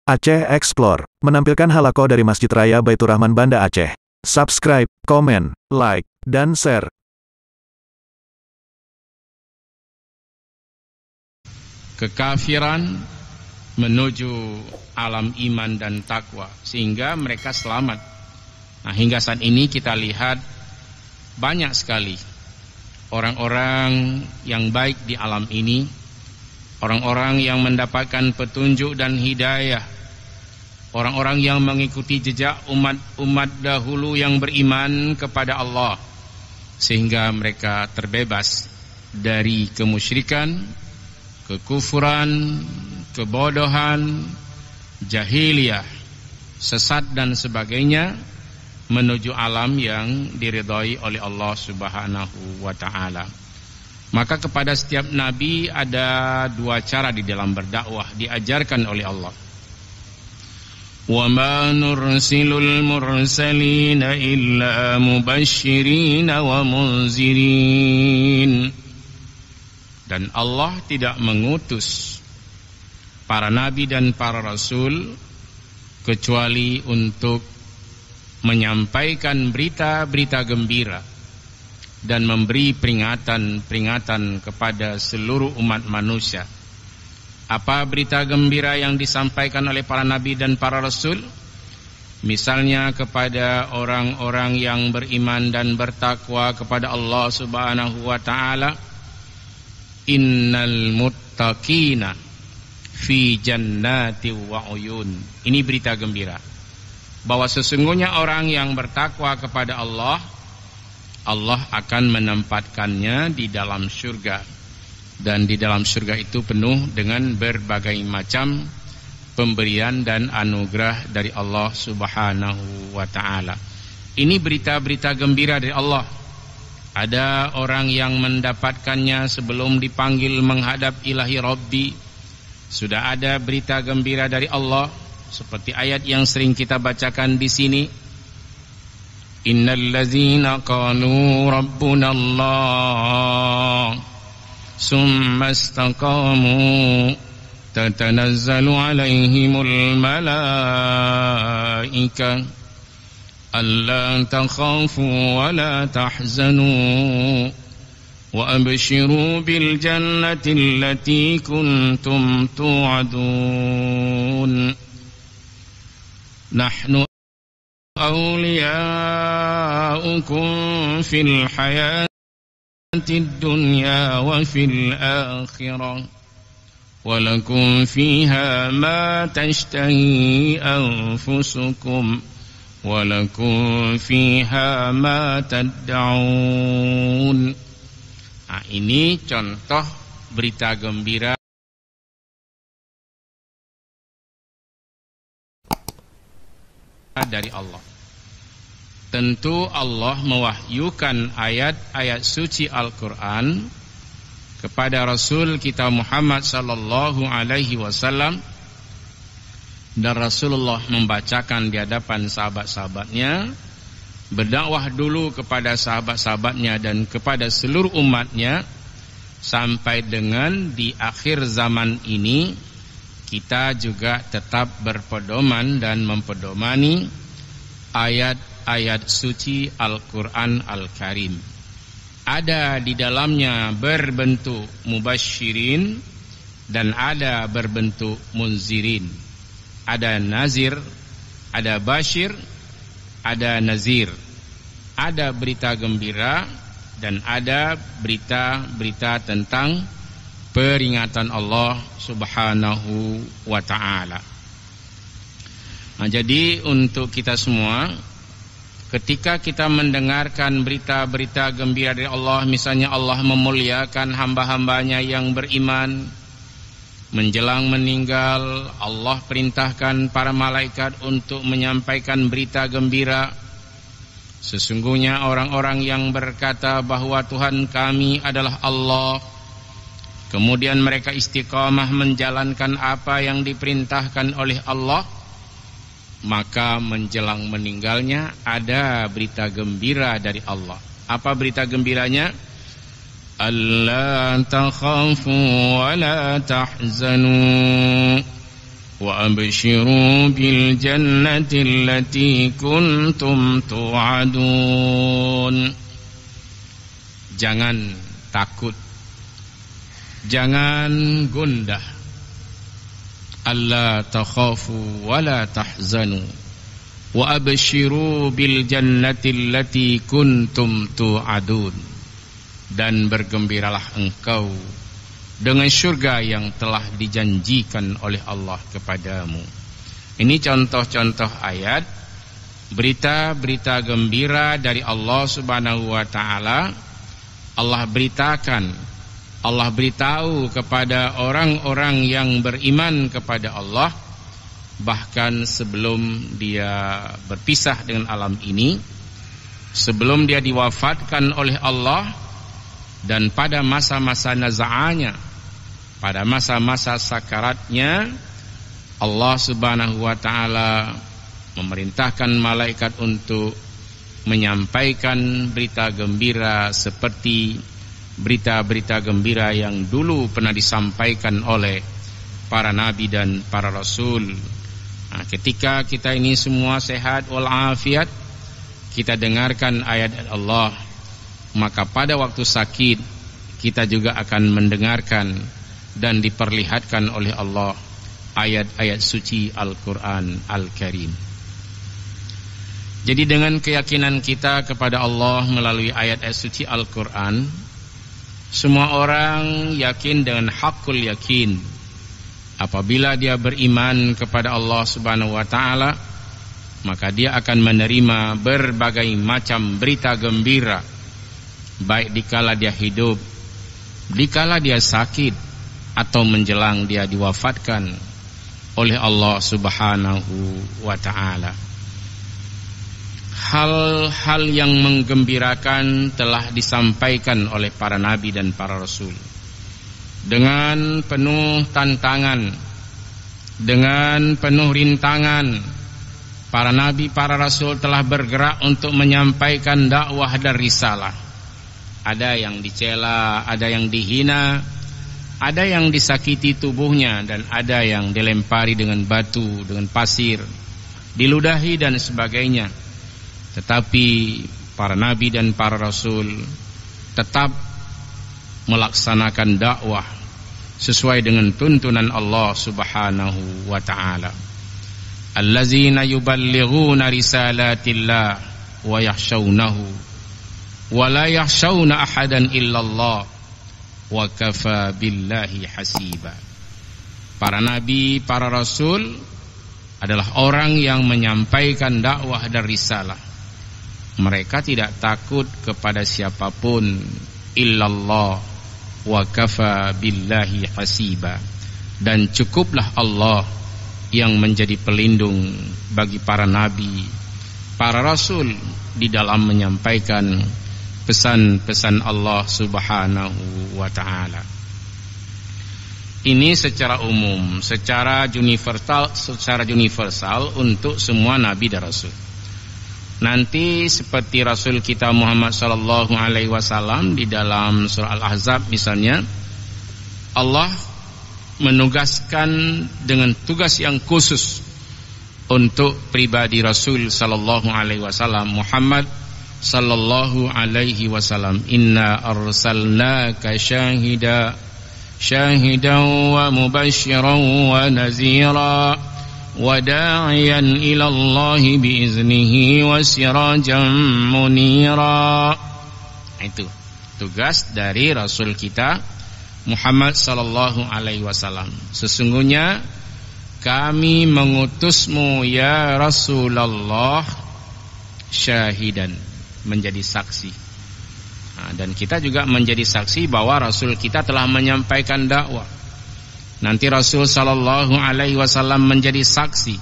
Aceh Explore menampilkan halaqah dari Masjid Raya Baitur Rahman Banda Aceh. Subscribe, komen, like, dan share. Kekafiran menuju alam iman dan takwa sehingga mereka selamat. Nah, hingga saat ini kita lihat banyak sekali orang-orang yang baik di alam ini, orang-orang yang mendapatkan petunjuk dan hidayah, orang-orang yang mengikuti jejak umat-umat dahulu yang beriman kepada Allah, sehingga mereka terbebas dari kemusyrikan, kekufuran, kebodohan, jahiliyah, sesat dan sebagainya, menuju alam yang diridhai oleh Allah Subhanahu wa ta'ala. Maka kepada setiap nabi ada dua cara di dalam berdakwah diajarkan oleh Allah. وَمَا نُرْسِلُ الْمُرْسَلِينَ إِلَّا مُبَشِّرِينَ وَمُنْذِرِينَ. Dan Allah tidak mengutus para nabi dan para rasul kecuali untuk menyampaikan berita-berita gembira dan memberi peringatan-peringatan kepada seluruh umat manusia. Apa berita gembira yang disampaikan oleh para nabi dan para rasul? Misalnya kepada orang-orang yang beriman dan bertakwa kepada Allah Subhanahu wa ta'ala, innal muttaqina fi jannati wa uyun. Ini berita gembira bahwa sesungguhnya orang yang bertakwa kepada Allah, Allah akan menempatkannya di dalam surga, dan di dalam surga itu penuh dengan berbagai macam pemberian dan anugerah dari Allah Subhanahu wa ta'ala. Ini berita-berita gembira dari Allah. Ada orang yang mendapatkannya sebelum dipanggil menghadap ilahi Rabbi. Sudah ada berita gembira dari Allah, seperti ayat yang sering kita bacakan di sini. Innal ladzina qalu rabbuna Allah summa istaqamu tatanazzalu alaihimul malaika alla takhafu wa la tahzanu wa abshiru bil jannati allati kuntum tu'adun. Nahnu awliya'ukum fil hayatid dunya wa fil akhirah wa lakum fiha ma tashtahi anfusukum wa lakum fiha ma tad'un. Nah, ini contoh berita gembira dari Allah. Tentu Allah mewahyukan ayat-ayat suci Al-Quran kepada Rasul kita Muhammad sallallahu alaihi wasallam, dan Rasulullah membacakan di hadapan sahabat-sahabatnya, berdakwah dulu kepada sahabat-sahabatnya dan kepada seluruh umatnya, sampai dengan di akhir zaman ini kita juga tetap berpedoman dan mempedomani ayat-ayat suci Al-Quran Al-Karim. Ada di dalamnya berbentuk mubasyirin dan ada berbentuk munzirin. Ada nazir, ada basyir, ada nazir. Ada berita gembira dan ada berita-berita tentang peringatan Allah Subhanahu wa ta'ala. Nah, jadi untuk kita semua, ketika kita mendengarkan berita-berita gembira dari Allah, misalnya Allah memuliakan hamba-hambanya yang beriman, menjelang meninggal Allah perintahkan para malaikat untuk menyampaikan berita gembira. Sesungguhnya orang-orang yang berkata bahwa Tuhan kami adalah Allah, kemudian mereka istiqamah menjalankan apa yang diperintahkan oleh Allah, maka menjelang meninggalnya ada berita gembira dari Allah. Apa berita gembiranya? Alla takhafu wa la tahzanu wa abshiru bil jannati allati kuntum tu'adun. Jangan takut, jangan gundah. Alla takhafu wa la tahzanu wa abshiru bil jannati allati kuntum tu'adun. Dan bergembiralah engkau dengan surga yang telah dijanjikan oleh Allah kepadamu. Ini contoh-contoh ayat, berita-berita gembira dari Allah Subhanahu wa taala. Allah beritakan, Allah beritahu kepada orang-orang yang beriman kepada Allah, bahkan sebelum dia berpisah dengan alam ini, sebelum dia diwafatkan oleh Allah, dan pada masa-masa naza'anya, pada masa-masa sakaratnya, Allah Subhanahu wa taala memerintahkan malaikat untuk menyampaikan berita gembira seperti berita-berita gembira yang dulu pernah disampaikan oleh para nabi dan para rasul. Nah, ketika kita ini semua sehat walafiat, kita dengarkan ayat Allah, maka pada waktu sakit kita juga akan mendengarkan dan diperlihatkan oleh Allah ayat-ayat suci Al-Quran Al-Karim. Jadi dengan keyakinan kita kepada Allah melalui ayat-ayat suci Al-Quran, semua orang yakin dengan hakul yakin. Apabila dia beriman kepada Allah Subhanahu wa taala, maka dia akan menerima berbagai macam berita gembira, baik dikala dia hidup, dikala dia sakit, atau menjelang dia diwafatkan oleh Allah Subhanahu wa taala. Hal-hal yang menggembirakan telah disampaikan oleh para nabi dan para rasul. Dengan penuh tantangan, dengan penuh rintangan, para nabi, para rasul telah bergerak untuk menyampaikan dakwah dan risalah. Ada yang dicela, ada yang dihina, ada yang disakiti tubuhnya, dan ada yang dilempari dengan batu, dengan pasir, diludahi dan sebagainya. Tetapi para nabi dan para rasul tetap melaksanakan dakwah sesuai dengan tuntunan Allah Subhanahu wa taala. Allazina yuballighuna risalatillah wa yakhshawnahu wa la yakhshawna ahadan illallah wa kafa billahi hasiba. Para nabi, para rasul adalah orang yang menyampaikan dakwah dan risalah. Mereka tidak takut kepada siapapun illallah wa kafa billahi hasiba. Dan cukuplah Allah yang menjadi pelindung bagi para nabi, para rasul di dalam menyampaikan pesan-pesan Allah Subhanahu wa taala. Ini secara umum, secara universal untuk semua nabi dan rasul. Nanti seperti Rasul kita Muhammad sallallahu alaihi wasallam di dalam surah Al-Ahzab misalnya, Allah menugaskan dengan tugas yang khusus untuk pribadi Rasul sallallahu alaihi wasallam Muhammad sallallahu alaihi wasallam. Inna arsalnaka syahidan wa mubasysyiran wa nazira وداعيا إلى الله بإذنه وسراجا منيرا. Itu tugas dari Rasul kita Muhammad sallallahu alaihi wasallam. Sesungguhnya kami mengutusmu ya Rasulullah syahidan, menjadi saksi. Dan kita juga menjadi saksi bahwa Rasul kita telah menyampaikan dakwah. Nanti Rasul sallallahu alaihi wasallam menjadi saksi.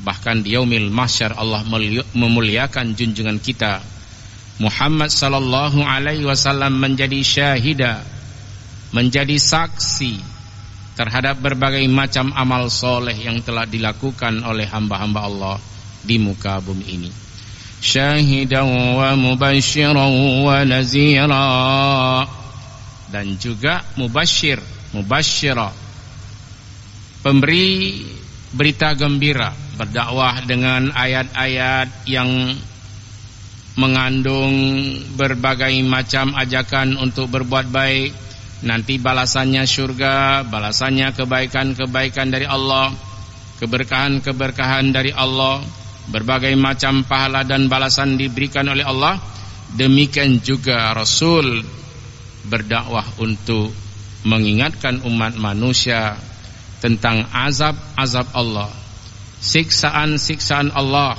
Bahkan di yaumil mahsyar Allah memuliakan junjungan kita Muhammad sallallahu alaihi wasallam menjadi syahida, menjadi saksi terhadap berbagai macam amal soleh yang telah dilakukan oleh hamba-hamba Allah di muka bumi ini. Syahidan wa mubasysyiran wa nazira, dan juga mubasysyir, pemberi berita gembira, berdakwah dengan ayat-ayat yang mengandung berbagai macam ajakan untuk berbuat baik. Nanti balasannya surga, balasannya kebaikan-kebaikan dari Allah, keberkahan-keberkahan dari Allah, berbagai macam pahala dan balasan diberikan oleh Allah. Demikian juga Rasul berdakwah untuk mengingatkan umat manusia tentang azab-azab Allah, siksaan-siksaan Allah,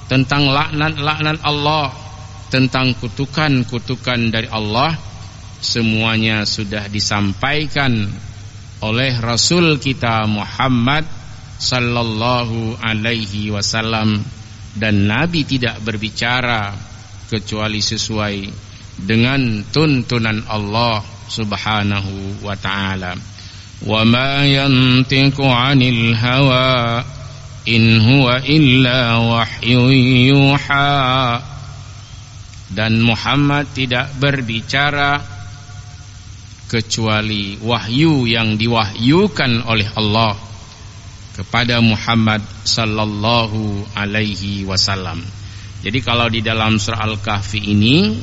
tentang laknat-laknat Allah, tentang kutukan-kutukan dari Allah. Semuanya sudah disampaikan oleh Rasul kita Muhammad sallallahu alaihi wasallam, dan Nabi tidak berbicara kecuali sesuai dengan tuntunan Allah subhanahu wa ta'ala. Wa ma yantiqu 'anil hawa in huwa illa wahyun yuha. Dan Muhammad tidak berbicara kecuali wahyu yang diwahyukan oleh Allah kepada Muhammad sallallahu alaihi wasallam. Jadi kalau di dalam surah Al-Kahfi ini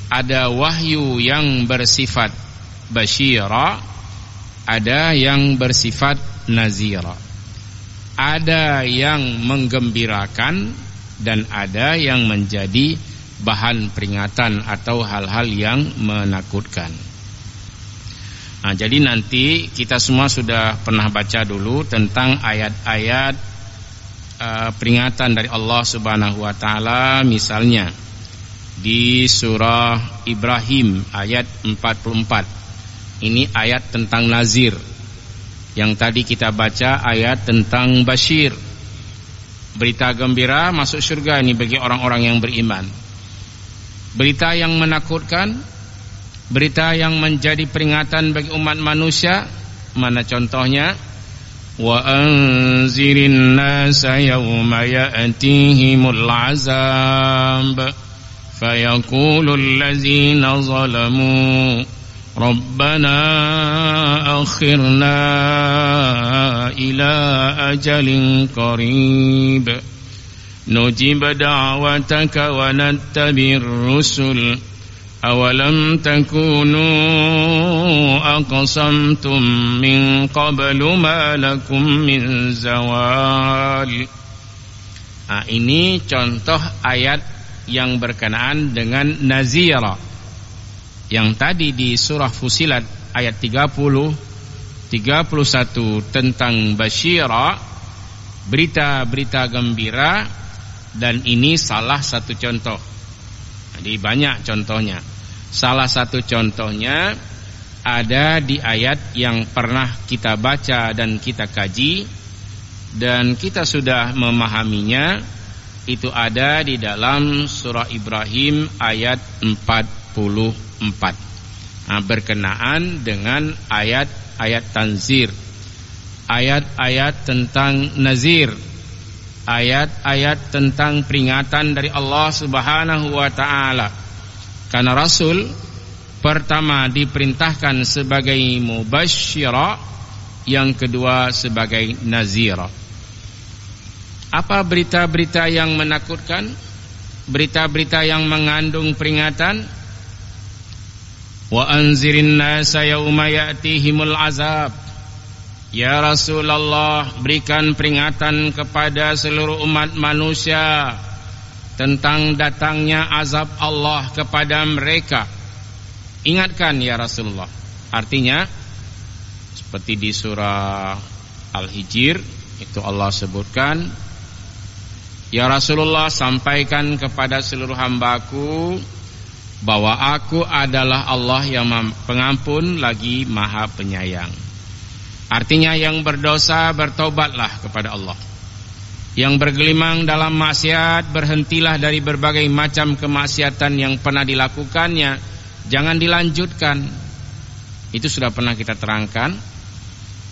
ada wahyu yang bersifat basyira, ada yang bersifat nazira, ada yang menggembirakan, dan ada yang menjadi bahan peringatan atau hal-hal yang menakutkan. Nah, jadi nanti kita semua sudah pernah baca dulu tentang ayat-ayat peringatan dari Allah Subhanahu wa taala, misalnya di surah Ibrahim ayat 44. Ini ayat tentang nazir. Yang tadi kita baca ayat tentang basyir, berita gembira masuk surga ini bagi orang-orang yang beriman. Berita yang menakutkan, berita yang menjadi peringatan bagi umat manusia. Mana contohnya? Wa anzirin nasa yawma ya'tihimul azab fayaqulul ladzina zalamu rabbana akhirna ila ajalin qarib nujib da'wataka wa nattabir rusul awalam takunu aqsamtum min qablu ma lakum min zawal. Nah, ini contoh ayat yang berkenaan dengan nazira. Yang tadi di surah Fusilat ayat 30, 31 tentang basyira, berita-berita gembira, dan ini salah satu contoh. Jadi banyak contohnya. Salah satu contohnya ada di ayat yang pernah kita baca dan kita kaji, dan kita sudah memahaminya. Itu ada di dalam surah Ibrahim ayat 44. Nah, berkenaan dengan ayat-ayat tanzir, ayat-ayat tentang nazir, ayat-ayat tentang peringatan dari Allah Subhanahu wa ta'ala. Karena Rasul pertama diperintahkan sebagai mubasysyira, yang kedua sebagai nazira. Apa berita-berita yang menakutkan? Berita-berita yang mengandung peringatan. Wa anzirin nasa yauma ya'tihimul azab. Ya Rasulullah, berikan peringatan kepada seluruh umat manusia tentang datangnya azab Allah kepada mereka. Ingatkan ya Rasulullah. Artinya seperti di surah Al-Hijr itu Allah sebutkan, ya Rasulullah, sampaikan kepada seluruh hambaku bahwa aku adalah Allah yang pengampun lagi maha penyayang. Artinya yang berdosa bertobatlah kepada Allah. Yang bergelimang dalam maksiat berhentilah dari berbagai macam kemaksiatan yang pernah dilakukannya. Jangan dilanjutkan. Itu sudah pernah kita terangkan.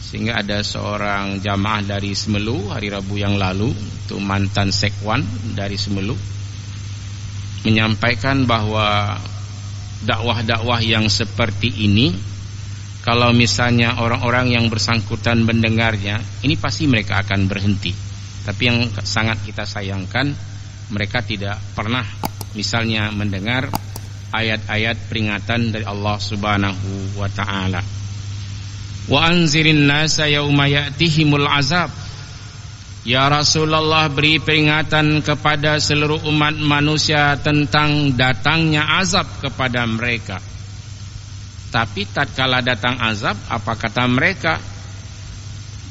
Sehingga ada seorang jamaah dari Semelu hari Rabu yang lalu, itu mantan sekwan dari Semelu, menyampaikan bahwa dakwah-dakwah yang seperti ini kalau misalnya orang-orang yang bersangkutan mendengarnya, ini pasti mereka akan berhenti. Tapi yang sangat kita sayangkan, mereka tidak pernah misalnya mendengar ayat-ayat peringatan dari Allah Subhanahu wa ta'ala. Wa anzirin nasa yauma ya'tihimul azab. Ya Rasulullah, beri peringatan kepada seluruh umat manusia tentang datangnya azab kepada mereka. Tapi tatkala datang azab, apa kata mereka?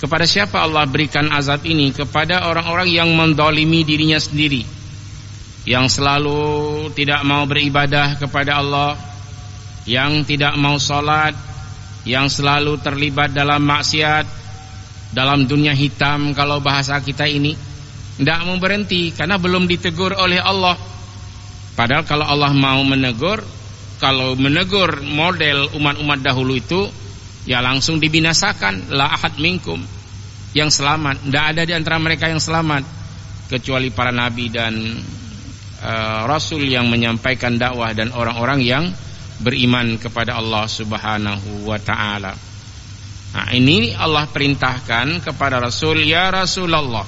Kepada siapa Allah berikan azab ini? Kepada orang-orang yang mendolimi dirinya sendiri, yang selalu tidak mau beribadah kepada Allah, yang tidak mau sholat, yang selalu terlibat dalam maksiat, dalam dunia hitam kalau bahasa kita ini, tidak mau berhenti karena belum ditegur oleh Allah. Padahal kalau Allah mau menegur, kalau menegur model umat-umat dahulu itu, ya langsung dibinasakan. La ahad minkum yang selamat, tidak ada di antara mereka yang selamat kecuali para nabi dan rasul yang menyampaikan dakwah dan orang-orang yang beriman kepada Allah Subhanahu wa ta'ala. Nah, ini Allah perintahkan kepada Rasul, ya Rasulullah,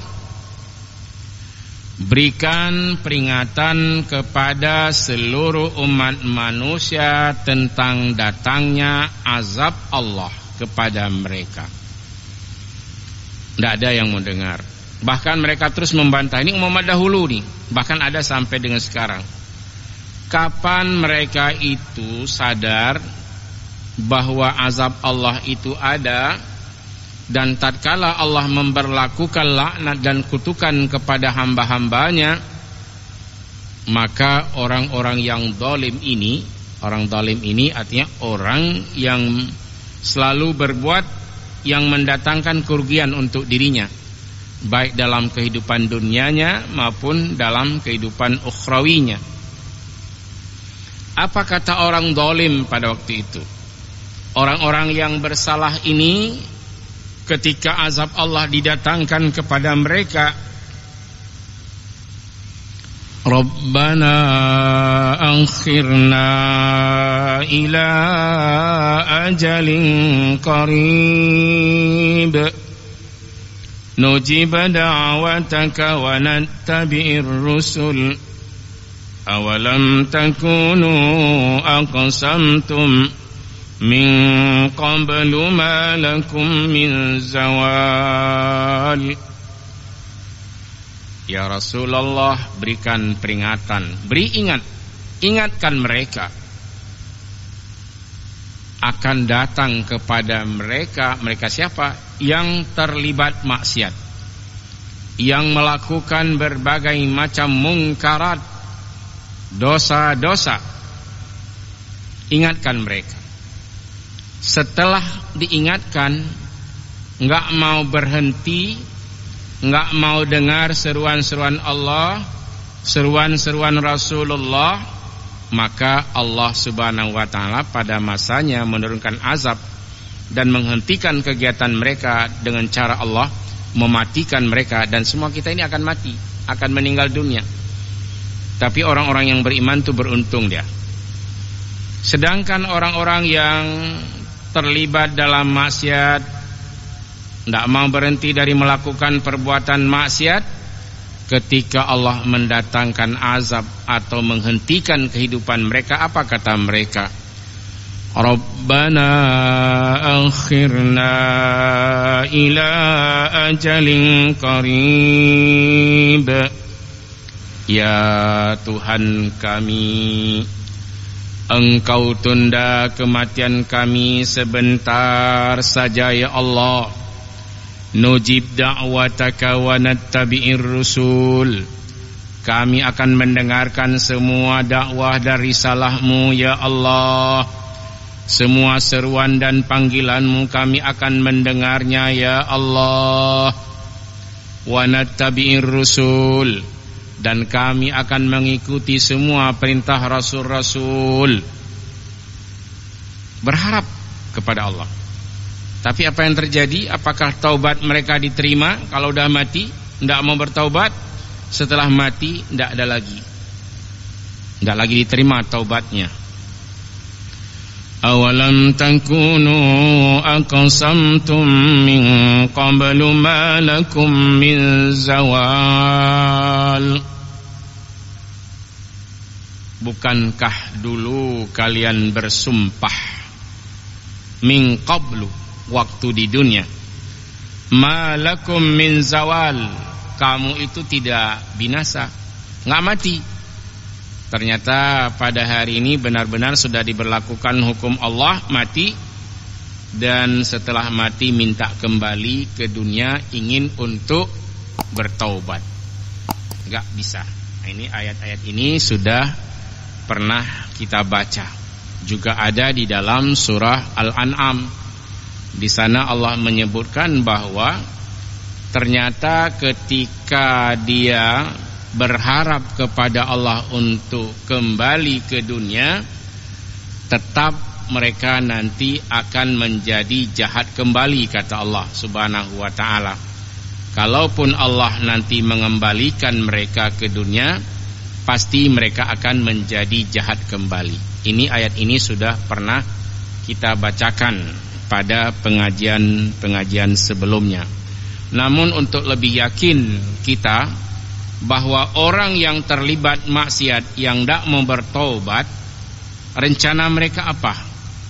berikan peringatan kepada seluruh umat manusia tentang datangnya azab Allah kepada mereka. Tidak ada yang mau dengar. Bahkan mereka terus membantah. Ini umat dahulu nih, bahkan ada sampai dengan sekarang. Kapan mereka itu sadar bahwa azab Allah itu ada, dan tatkala Allah memberlakukan laknat dan kutukan kepada hamba-hambanya, maka orang-orang yang zalim ini, orang zalim ini artinya orang yang selalu berbuat yang mendatangkan kerugian untuk dirinya, baik dalam kehidupan dunianya maupun dalam kehidupan ukhrawinya. Apa kata orang zalim pada waktu itu? Orang-orang yang bersalah ini ketika azab Allah didatangkan kepada mereka, Rabbana akhirna ila ajalin qarib nujib da'wataka wa nattabi'ir rusul awalam takunu aqsamtum min qablu ma lakum min zawal. Ya Rasulullah, berikan peringatan, ingatkan mereka akan datang kepada mereka siapa? Yang terlibat maksiat, yang melakukan berbagai macam mungkarat, dosa-dosa. Ingatkan mereka. Setelah diingatkan, enggak mau berhenti, enggak mau dengar seruan-seruan Allah, seruan-seruan Rasulullah, maka Allah Subhanahu wa ta'ala pada masanya menurunkan azab dan menghentikan kegiatan mereka dengan cara Allah mematikan mereka. Dan semua kita ini akan mati, akan meninggal dunia. Tapi orang-orang yang beriman itu beruntung dia. Sedangkan orang-orang yang terlibat dalam maksiat, tidak mau berhenti dari melakukan perbuatan maksiat, ketika Allah mendatangkan azab atau menghentikan kehidupan mereka, apa kata mereka? Rabbana akhirna ila ajalin qarib. Ya Tuhan kami, Engkau tunda kematian kami sebentar saja ya Allah. Nujib da'wataka wa nattabi'ir rusul. Kami akan mendengarkan semua dakwah dan risalahmu ya Allah. Semua seruan dan panggilanmu kami akan mendengarnya ya Allah. Wa nattabi'ir rusul. Dan kami akan mengikuti semua perintah Rasul-Rasul. Berharap kepada Allah. Tapi apa yang terjadi? Apakah taubat mereka diterima? Kalau sudah mati, tidak mau bertaubat. Setelah mati, tidak ada lagi. Tidak lagi diterima taubatnya. Awalam takunu aqsamtum min qablu ma lakum min zawal. Bukankah dulu kalian bersumpah min qablu, waktu di dunia, ma lakum min zawal, kamu itu tidak binasa, nggak mati. Ternyata pada hari ini benar-benar sudah diberlakukan hukum Allah, mati, dan setelah mati minta kembali ke dunia, ingin untuk bertaubat, nggak bisa. Ini ayat-ayat ini sudah pernah kita baca, juga ada di dalam surah Al-An'am. Di sana Allah menyebutkan bahwa ternyata ketika dia berharap kepada Allah untuk kembali ke dunia, tetap mereka nanti akan menjadi jahat kembali, kata Allah Subhanahu wa ta'ala. Kalaupun Allah nanti mengembalikan mereka ke dunia, pasti mereka akan menjadi jahat kembali. Ini ayat ini sudah pernah kita bacakan pada pengajian sebelumnya. Namun untuk lebih yakin kita bahwa orang yang terlibat maksiat, yang tidak mau bertaubat, rencana mereka apa?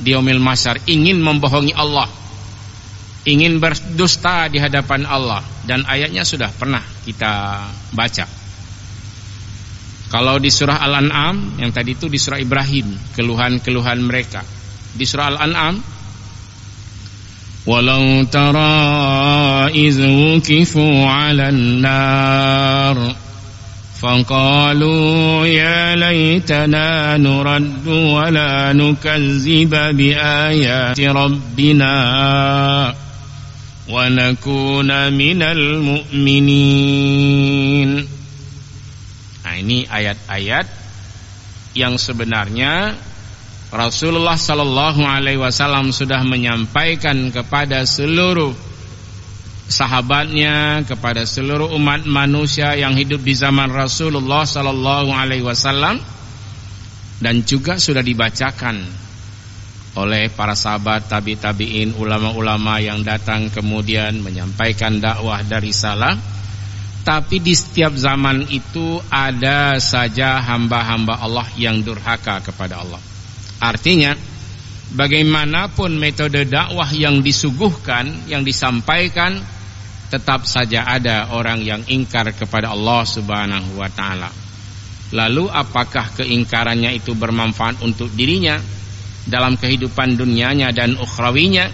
Di yaumil mahsyar ingin membohongi Allah, ingin berdusta di hadapan Allah. Dan ayatnya sudah pernah kita baca. Kalau di surah Al-An'am, yang tadi itu di surah Ibrahim, keluhan-keluhan mereka. Di surah Al-An'am, walau tara iz wukifu 'alan nar faqalu ya laitana nuraddu wa la nukazziba bi ayati rabbina wa nakuna minal mu'minin. Nah, ini ayat-ayat yang sebenarnya Rasulullah sallallahu alaihi wasallam sudah menyampaikan kepada seluruh sahabatnya, kepada seluruh umat manusia yang hidup di zaman Rasulullah sallallahu alaihi wasallam, dan juga sudah dibacakan oleh para sahabat, tabi'in, ulama-ulama yang datang kemudian menyampaikan dakwah dari risalah. Tapi di setiap zaman itu ada saja hamba-hamba Allah yang durhaka kepada Allah. Artinya, bagaimanapun metode dakwah yang disuguhkan, yang disampaikan, tetap saja ada orang yang ingkar kepada Allah Subhanahu wa ta'ala. Lalu apakah keingkarannya itu bermanfaat untuk dirinya dalam kehidupan dunianya dan ukhrawinya?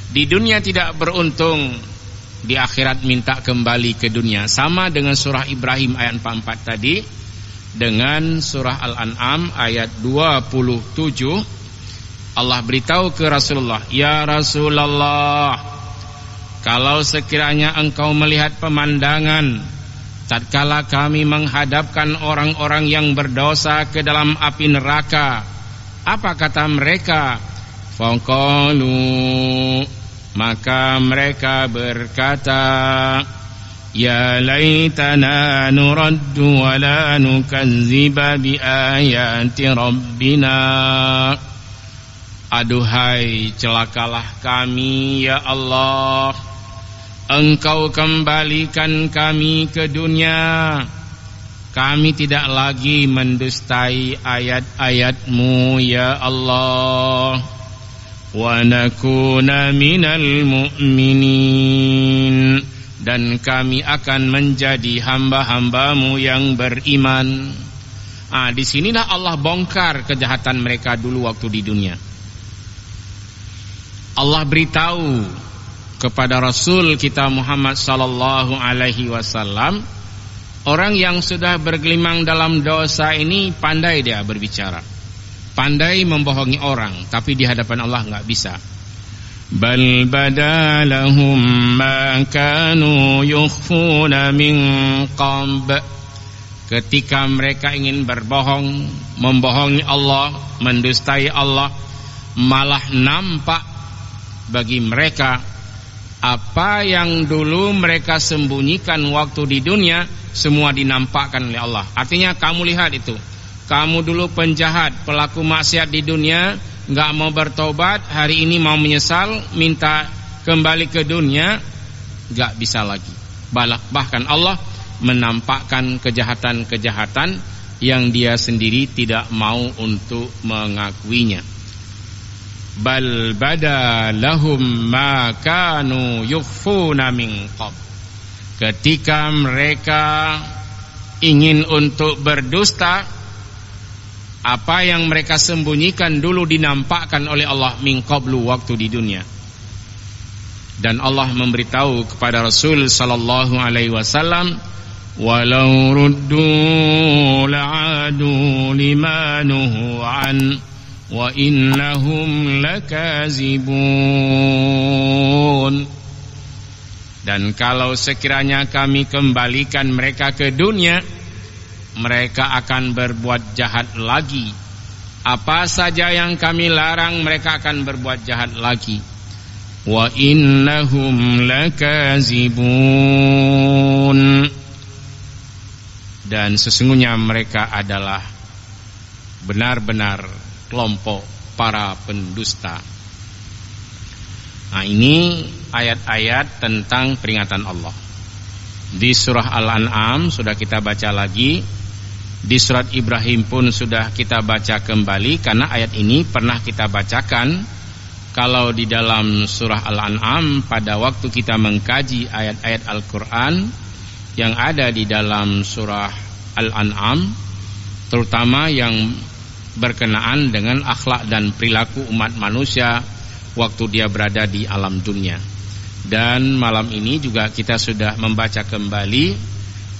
Di dunia tidak beruntung, di akhirat minta kembali ke dunia. Sama dengan surah Ibrahim ayat 44 tadi, dengan surah Al-An'am ayat 27, Allah beritahu ke Rasulullah, ya Rasulullah, kalau sekiranya engkau melihat pemandangan tatkala kami menghadapkan orang-orang yang berdosa ke dalam api neraka, apa kata mereka? Faqalu, maka mereka berkata, ya laitana nuraddu wa la nukazziba bi ayati rabbina. Aduhai celakalah kami ya Allah, Engkau kembalikan kami ke dunia, kami tidak lagi mendustai ayat-ayat-Mu ya Allah. Wa nakuna minal mu'minin, dan kami akan menjadi hamba-hamba-Mu yang beriman. Disinilah Allah bongkar kejahatan mereka dulu waktu di dunia. Allah beritahu kepada Rasul kita Muhammad sallallahu alaihi wasallam, orang yang sudah bergelimang dalam dosa ini pandai dia berbicara, pandai membohongi orang, tapi di hadapan Allah enggak bisa. Bal badalahum ma kanu yukhfuna min qab. Ketika mereka ingin berbohong, membohongi Allah, mendustai Allah, malah nampak bagi mereka apa yang dulu mereka sembunyikan waktu di dunia, semua dinampakkan oleh Allah. Artinya kamu lihat itu, kamu dulu penjahat, pelaku maksiat di dunia, nggak mau bertobat, hari ini mau menyesal, minta kembali ke dunia, nggak bisa lagi. Bahkan Allah menampakkan kejahatan-kejahatan yang dia sendiri tidak mau untuk mengakuinya. Bal bada lahum ma kanu yukhfuna min qabl. Ketika mereka ingin untuk berdusta, apa yang mereka sembunyikan dulu dinampakkan oleh Allah min qablu, waktu di dunia. Dan Allah memberitahu kepada Rasul sallallahu alaihi wasallam, walau ruddu la'adu lima nuhu an wa innahum lakazibun. Dan kalau sekiranya kami kembalikan mereka ke dunia, mereka akan berbuat jahat lagi. Apa saja yang kami larang, mereka akan berbuat jahat lagi. Wa innahum lakazibun. Dan sesungguhnya mereka adalah benar-benar kelompok para pendusta. Nah, ini ayat-ayat tentang peringatan Allah. Di surah Al-An'am sudah kita baca lagi. Di surat Ibrahim pun sudah kita baca kembali, karena ayat ini pernah kita bacakan. Kalau di dalam surah Al-An'am, pada waktu kita mengkaji ayat-ayat Al-Quran yang ada di dalam surah Al-An'am, terutama yang berkenaan dengan akhlak dan perilaku umat manusia waktu dia berada di alam dunia. Dan malam ini juga kita sudah membaca kembali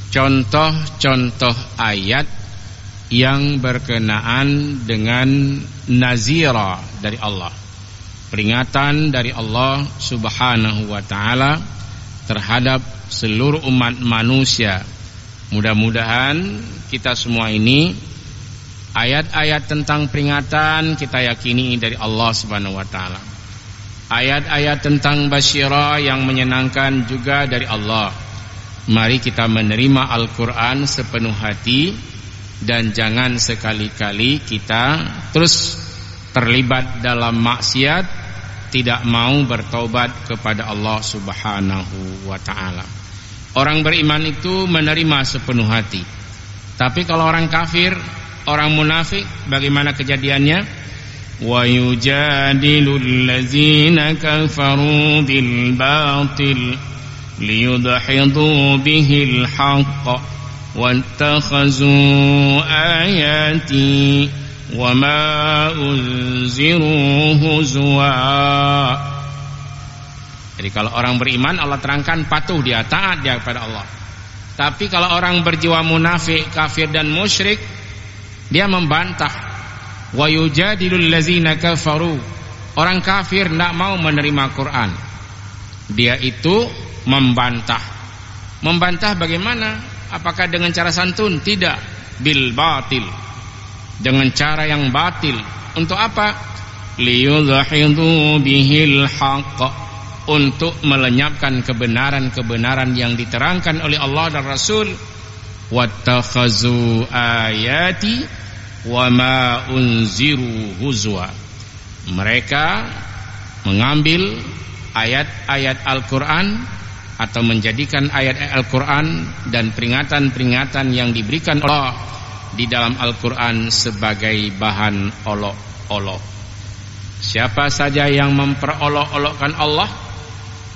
contoh-contoh ayat yang berkenaan dengan nazira dari Allah, peringatan dari Allah Subhanahu wa ta'ala terhadap seluruh umat manusia. Mudah-mudahan kita semua ini, ayat-ayat tentang peringatan kita yakini dari Allah Subhanahu wa ta'ala. Ayat-ayat tentang basyirah yang menyenangkan juga dari Allah. Mari kita menerima Al-Quran sepenuh hati, dan jangan sekali-kali kita terus terlibat dalam maksiat, tidak mau bertaubat kepada Allah Subhanahu wa ta'ala. Orang beriman itu menerima sepenuh hati. Tapi kalau orang kafir, orang munafik, bagaimana kejadiannya? Wa yujadilul ladzina kafaru bil batil liyudhidu bihil haqq wattakhazu ayati wama unziru huzwa. Jadi kalau orang beriman, Allah terangkan patuh dia, taat dia kepada Allah. Tapi kalau orang berjiwa munafik, kafir dan musyrik, dia membantah. Wa yujadilul ladzina kafaru. Orang kafir tidak mau menerima Quran, dia itu membantah. Membantah bagaimana? Apakah dengan cara santun? Tidak. Bil batil, dengan cara yang batil. Untuk apa? Liyudhidu bihil haqq, untuk melenyapkan kebenaran-kebenaran yang diterangkan oleh Allah dan Rasul. Wattakhazu ayati wama unziru huzwa. Mereka mengambil ayat-ayat Al-Quran atau menjadikan ayat-ayat Al-Quran dan peringatan-peringatan yang diberikan Allah di dalam Al-Quran sebagai bahan olok-olok. Siapa saja yang memperolok-olokkan Allah,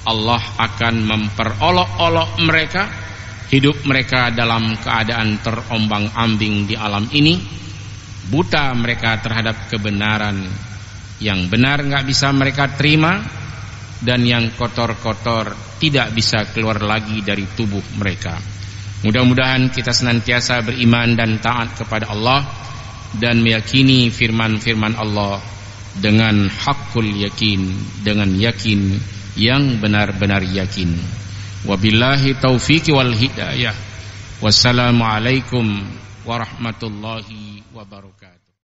Allah akan memperolok-olok mereka. Hidup mereka dalam keadaan terombang-ambing di alam ini. Buta mereka terhadap kebenaran. Yang benar nggak bisa mereka terima, dan yang kotor-kotor tidak bisa keluar lagi dari tubuh mereka. Mudah-mudahan kita senantiasa beriman dan taat kepada Allah, dan meyakini firman-firman Allah dengan hakul yakin, dengan yakin yang benar-benar yakin. Wabillahi taufiq wal hidayah. Wassalamualaikum warahmatullahi wabarakatuh.